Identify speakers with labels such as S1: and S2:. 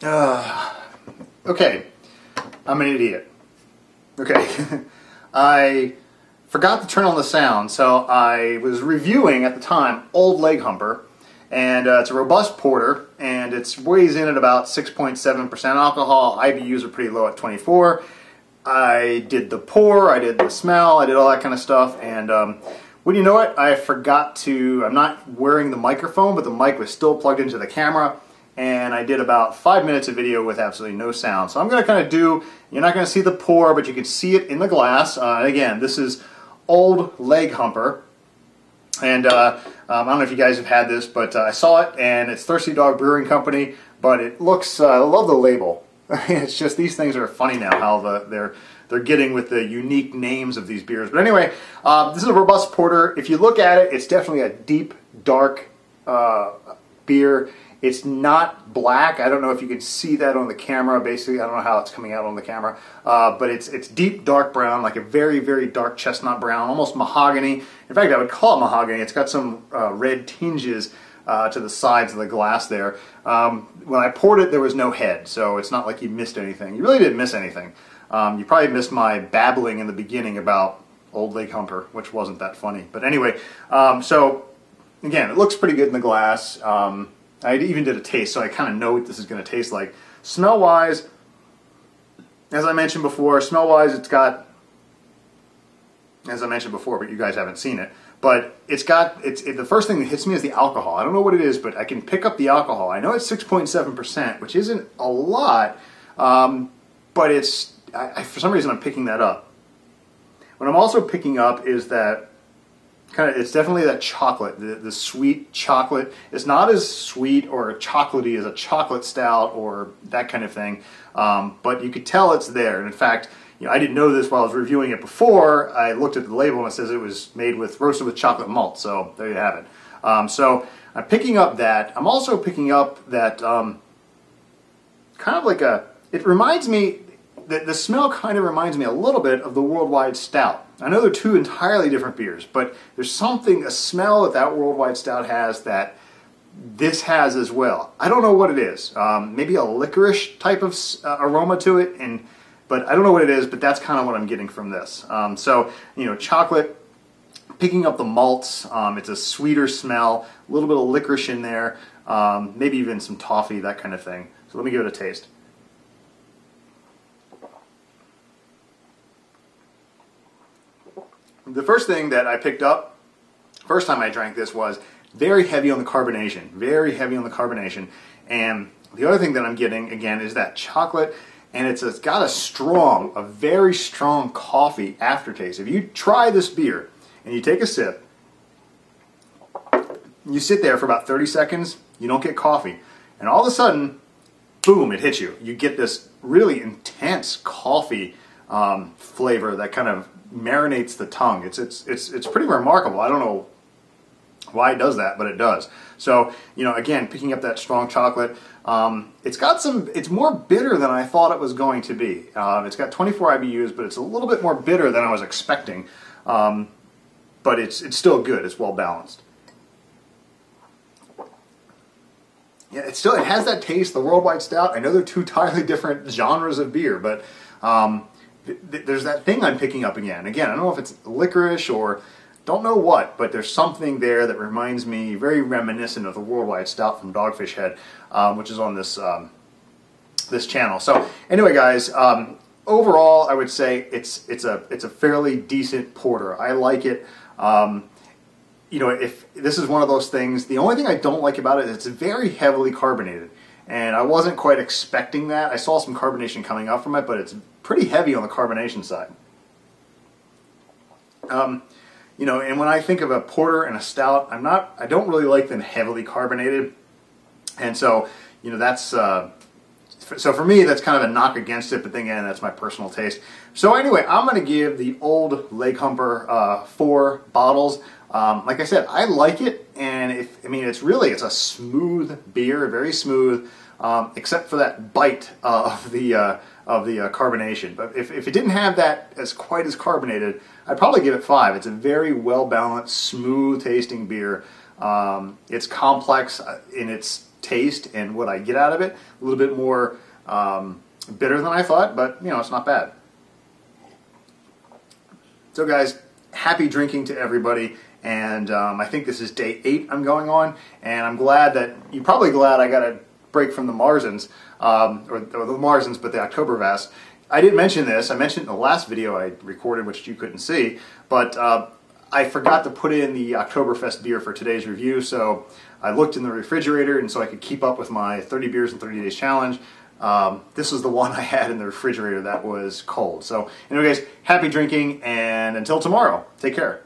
S1: Okay, I'm an idiot. Okay, I forgot to turn on the sound, so I was reviewing at the time Old Leghumper, and it's a robust porter, and it weighs in at about 6.7% alcohol. IBUs are pretty low at 24. I did the pour, I did the smell, I did all that kind of stuff, and well, you know what? I forgot to, I'm not wearing the microphone, but the mic was still plugged into the camera, and I did about 5 minutes of video with absolutely no sound. So I'm going to kind of do, you're not going to see the pour, but you can see it in the glass. Again, this is Old Leghumper, and I don't know if you guys have had this, but I saw it, and it's Thirsty Dog Brewing Company, but it looks, I love the label. It's just, these things are funny now, how they're getting with the unique names of these beers. But anyway, this is a robust porter. If you look at it, it's definitely a deep, dark beer. It's not black. I don't know if you can see that on the camera. Basically, I don't know how it's coming out on the camera. But it's deep, dark brown, like a very, very dark chestnut brown, almost mahogany. In fact, I would call it mahogany. It's got some red tinges to the sides of the glass there. When I poured it, there was no head, so it's not like you missed anything. You really didn't miss anything. You probably missed my babbling in the beginning about Old Leghumper, which wasn't that funny. But anyway, so again, it looks pretty good in the glass. I even did a taste, so I kind of know what this is going to taste like. Smell-wise, as I mentioned before, smell-wise it's got, as I mentioned before, but you guys haven't seen it, but it's got, the first thing that hits me is the alcohol. I don't know what it is, but I can pick up the alcohol. I know it's 6.7%, which isn't a lot, but it's, for some reason I'm picking that up. What I'm also picking up is that it's definitely that chocolate, the sweet chocolate. It's not as sweet or chocolatey as a chocolate stout or that kind of thing, but you could tell it's there. And in fact, you know, I didn't know this while I was reviewing it before. I looked at the label and it says it was roasted with chocolate malt. So there you have it. So I'm picking up that. I'm also picking up that kind of like it reminds me, the smell kind of reminds me a little bit of the Worldwide Stout. I know they're two entirely different beers, but there's something, a smell that Worldwide Stout has that this has as well. I don't know what it is. Maybe a licorice type of aroma to it, but I don't know what it is, but that's kind of what I'm getting from this. So, you know, chocolate, picking up the malts, it's a sweeter smell, a little bit of licorice in there, maybe even some toffee, that kind of thing. So let me give it a taste. The first thing that I picked up, first time I drank this, was very heavy on the carbonation. Very heavy on the carbonation. And the other thing that I'm getting, again, is that chocolate, and it's got a very strong coffee aftertaste. If you try this beer, and you take a sip, you sit there for about 30 seconds, you don't get coffee. And all of a sudden, boom, it hits you. You get this really intense coffee flavor that kind of marinates the tongue. It's pretty remarkable. I don't know why it does that, but it does. So, you know, again, picking up that strong chocolate, it's more bitter than I thought it was going to be. It's got 24 IBUs, but it's a little bit more bitter than I was expecting. But it's still good. It's well balanced. Yeah, it has that taste, the Worldwide Stout. I know they're two entirely different genres of beer, but there's that thing I'm picking up again. Again, I don't know if it's licorice or don't know what, but there's something there that reminds me, very reminiscent of the Worldwide Stout from Dogfish Head, which is on this this channel. So anyway, guys, overall, I would say it's a fairly decent porter. I like it. You know, if this is one of those things, the only thing I don't like about it is it's very heavily carbonated. And I wasn't quite expecting that. I saw some carbonation coming out from it, but it's pretty heavy on the carbonation side. You know, and when I think of a porter and a stout, I don't really like them heavily carbonated. And so, you know, that's, so for me, that's kind of a knock against it, but then again, that's my personal taste. So anyway, I'm going to give the Old Leghumper 4 bottles. Like I said, I like it, and it's a smooth beer, very smooth, except for that bite of the carbonation. But if it didn't have that quite as carbonated, I'd probably give it 5. It's a very well balanced, smooth tasting beer. It's complex in its taste and what I get out of it. A little bit more bitter than I thought, but you know, it's not bad. So guys, happy drinking to everybody, and I think this is day 8 I'm going on, and I'm glad that, you're probably glad I got a break from the Marzens, or the Marzens, but the Oktoberfest. I didn't mention this, I mentioned it in the last video I recorded, which you couldn't see, but I forgot to put in the Oktoberfest beer for today's review, so I looked in the refrigerator, and so I could keep up with my 30 beers in 30 days challenge. This was the one I had in the refrigerator that was cold. So anyway guys, happy drinking, and until tomorrow, take care.